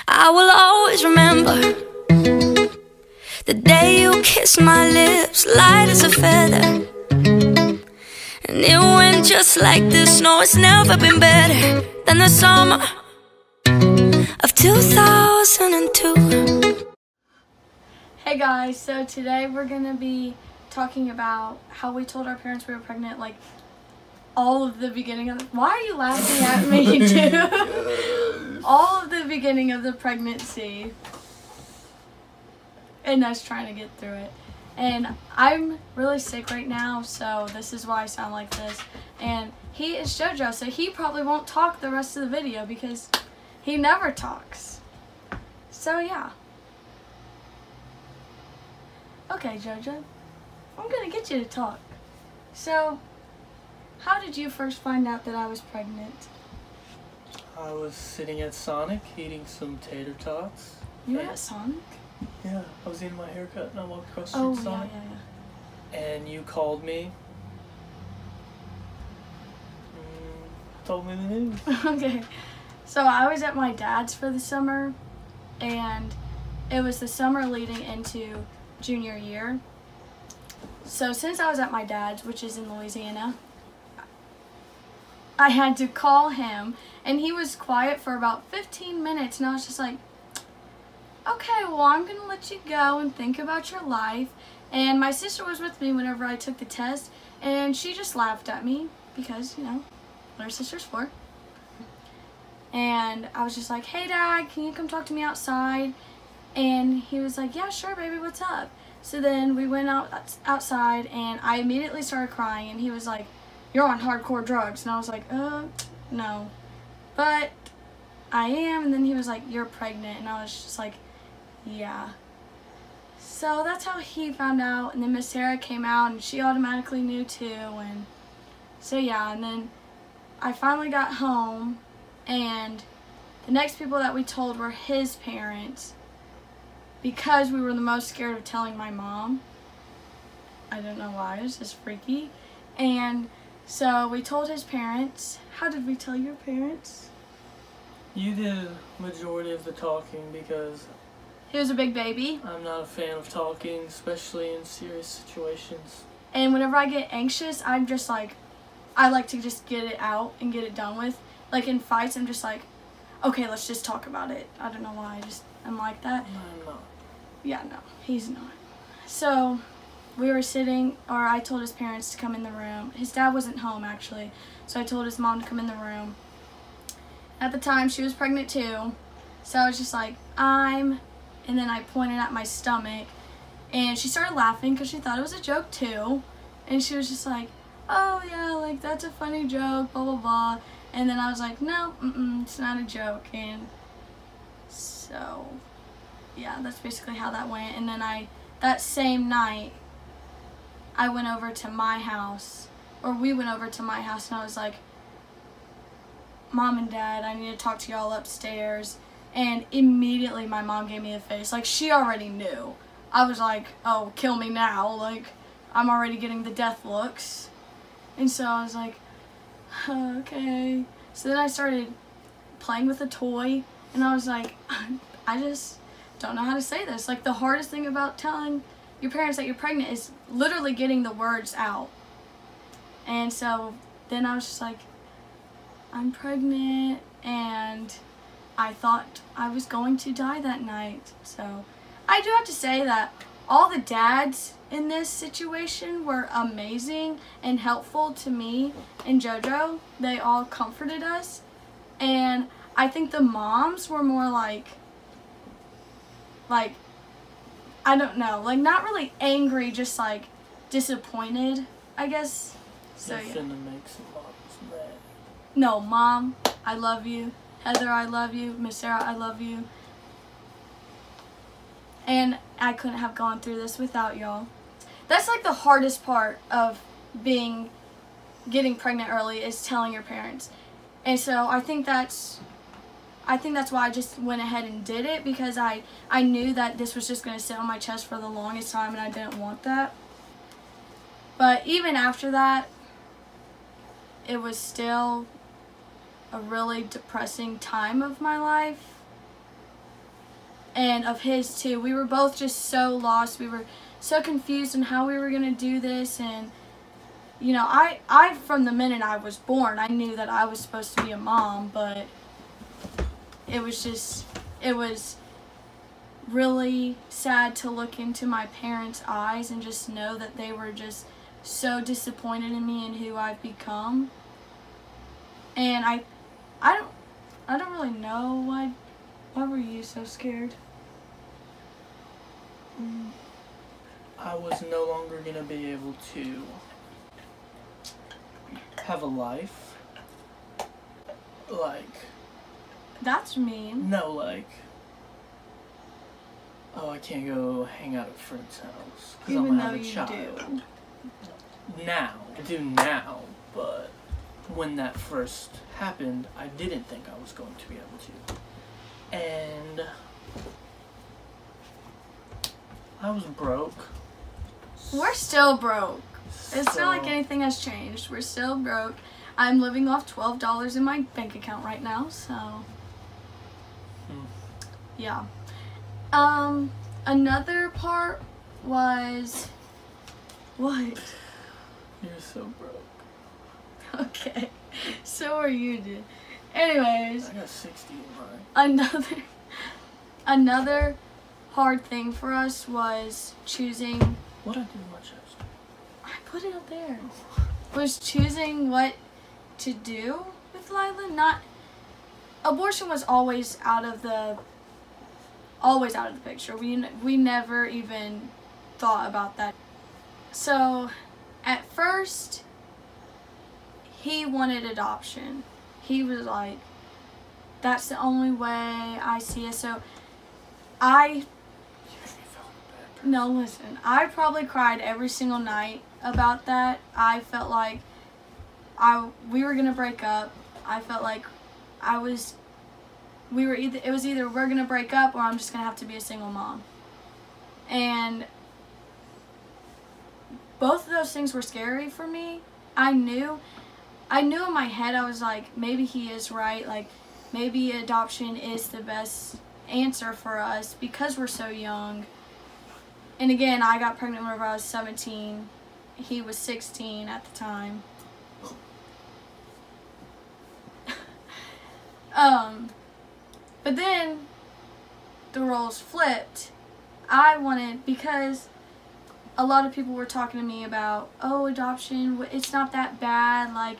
I will always remember the day you kissed my lips, light as a feather. And it went just like this. No, it's never been better than the summer of 2002. Hey guys, so today we're gonna be talking about how we told our parents we were pregnant, like all of the beginning of why are you laughing at me too? All of the beginning of the pregnancy and us trying to get through it. And I'm really sick right now, so this is why I sound like this. And he is JoJo, so he probably won't talk the rest of the video because he never talks. So yeah. Okay, JoJo, I'm gonna get you to talk. So, how did you first find out that I was pregnant? I was sitting at Sonic eating some tater tots. You were at Sonic? Yeah, I was eating my haircut and I walked across the Oh, street to Sonic. yeah. And you called me. Told me the news. Okay. So I was at my dad's for the summer, and it was the summer leading into junior year. So since I was at my dad's, which is in Louisiana, I had to call him, and he was quiet for about 15 minutes, and I was just like, okay, well, I'm going to let you go and think about your life. And my sister was with me whenever I took the test, and she just laughed at me because, you know, what are sisters for? And I was just like, hey, Dad, can you come talk to me outside? And he was like, yeah, sure, baby, what's up? So then we went outside, and I immediately started crying, and he was like, you're on hardcore drugs. And I was like, no. But I am. And then he was like, you're pregnant. And I was just like, yeah. So that's how he found out. And then Miss Sarah came out, and she automatically knew too. And so yeah, and then I finally got home, and the next people that we told were his parents, because we were the most scared of telling my mom. I don't know why, it was just freaky. And so we told his parents. How did we tell your parents? You did majority of the talking because He was a big baby. I'm not a fan of talking, especially in serious situations. And whenever I get anxious, I'm just like, I like to just get it out and get it done with. Like in fights, I'm just like, okay, let's just talk about it. I don't know why, I'm like that. I'm not. Yeah, no, he's not. So we were sitting, or I told his parents to come in the room. His dad wasn't home, actually, so I told his mom to come in the room. At the time, she was pregnant too, so I was just like, and then I pointed at my stomach, and she started laughing because she thought it was a joke too, and she was just like, oh yeah, like that's a funny joke, blah blah blah. And then I was like, no, it's not a joke. And so yeah, that's basically how that went. And then that same night, I went over to my house, or we went over to my house, and I was like, Mom and Dad, I need to talk to y'all upstairs. And immediately my mom gave me a face. Like, she already knew. I was like, oh, kill me now. Like, I'm already getting the death looks. And so I was like, okay. So then I started playing with a toy, and I was like, I just don't know how to say this. Like, the hardest thing about telling your parents that you're pregnant is literally getting the words out. And so then I was just like, I'm pregnant, and I thought I was going to die that night. So I do have to say that all the dads in this situation were amazing and helpful to me and JoJo. They all comforted us. And I think the moms were more like, I don't know, like not really angry, just like disappointed, I guess. So yeah. Nothing to make some moms mad. No, Mom, I love you. Heather, I love you. Miss Sarah, I love you. And I couldn't have gone through this without y'all. That's like the hardest part of getting pregnant early, is telling your parents. And so I think that's why I just went ahead and did it, because I knew that this was just going to sit on my chest for the longest time, and I didn't want that. But even after that, it was still a really depressing time of my life. and of his too. We were both just so lost. We were so confused on how we were going to do this. And, you know, I, from the minute I was born, I knew that I was supposed to be a mom, but it was really sad to look into my parents' eyes and just know that they were just so disappointed in me and who I've become. And I don't really know why were you so scared? I was no longer gonna be able to have a life. Like, that's mean. no, like, oh, I can't go hang out at a friend's house because I'm Even gonna though have a you child. do. Now, I do now, but when that first happened, I didn't think I was going to be able to. And I was broke. We're still broke. It's So- not like anything has changed. We're still broke. I'm living off $12 in my bank account right now, so yeah. Another part was what? You're so broke. Okay, so are you, dude. Anyways, I got 60 in mine. another hard thing for us was choosing. What I do in my chest? I put it up there. Was choosing what to do with Lila. Not abortion was always out of the picture. We never even thought about that. So at first he wanted adoption. He was like, that's the only way I see it. So no, listen, I probably cried every single night about that. I felt like we were gonna break up. I felt like it was either we're gonna break up or I'm just gonna have to be a single mom. And both of those things were scary for me. I knew in my head, I was like, maybe he is right. Like, maybe adoption is the best answer for us because we're so young. And again, I got pregnant whenever I was 17. He was 16 at the time. But then the roles flipped. Because a lot of people were talking to me about, oh, adoption, it's not that bad. Like,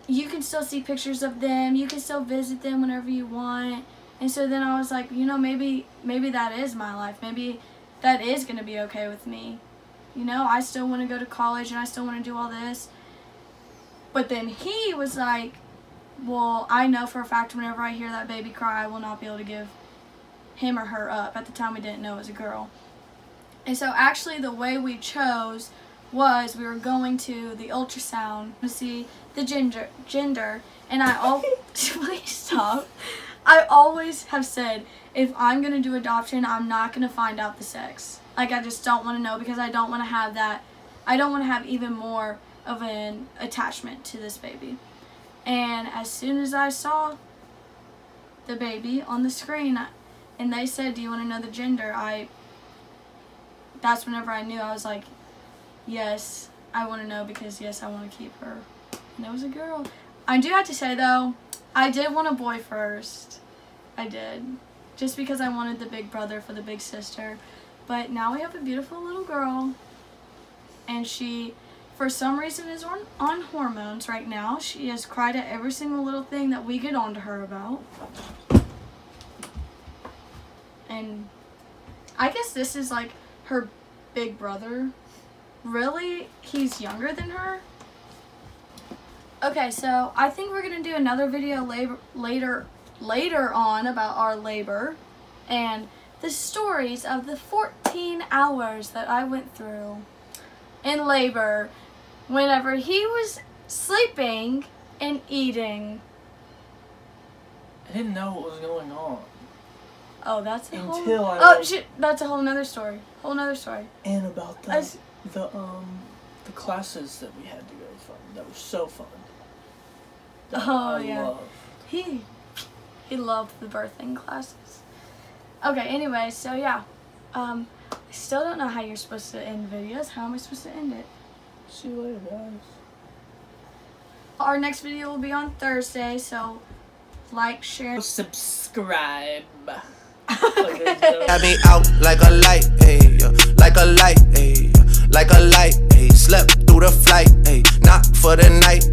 you can still see pictures of them. You can still visit them whenever you want. And so then I was like, you know, maybe that is my life. Maybe that is going to be okay with me. You know, I still want to go to college and I still want to do all this. But then he was like, well, I know for a fact whenever I hear that baby cry, I will not be able to give him or her up. At the time, we didn't know it was a girl. And so actually the way we chose was we were going to the ultrasound to see the gender. And please stop. I always have said, if I'm going to do adoption, I'm not going to find out the sex. Like, I just don't want to know because I don't want to have that. I don't want to have even more of an attachment to this baby. And as soon as I saw the baby on the screen and they said, do you want to know the gender? That's whenever I knew. I was like, yes, I want to know because, yes, I want to keep her. And it was a girl. I do have to say, though, I did want a boy first. I did. Just because I wanted the big brother for the big sister. But now we have a beautiful little girl. And she, for some reason, is on hormones right now. She has cried at every single little thing that we get on to her about. And I guess this is like her big brother. Really? He's younger than her? Okay, so I think we're going to do another video later on about our labor and the stories of the 14 hours that I went through in labor whenever he was sleeping and eating. I didn't know what was going on. Oh, that's a whole... Until I Oh, was- shit, that's a whole nother story. Whole nother story. And about As- the classes that we had to go from that were so fun. That Oh, I yeah. loved. He loved the birthing classes. Okay, anyway, so yeah. I still don't know how you're supposed to end videos. How am I supposed to end it? See you later, guys. Our next video will be on Thursday, so like, share, subscribe. Got me out like a light, ayy, like a light, ayy, like a light, ayy. Slept through the flight, ayy, not for the night.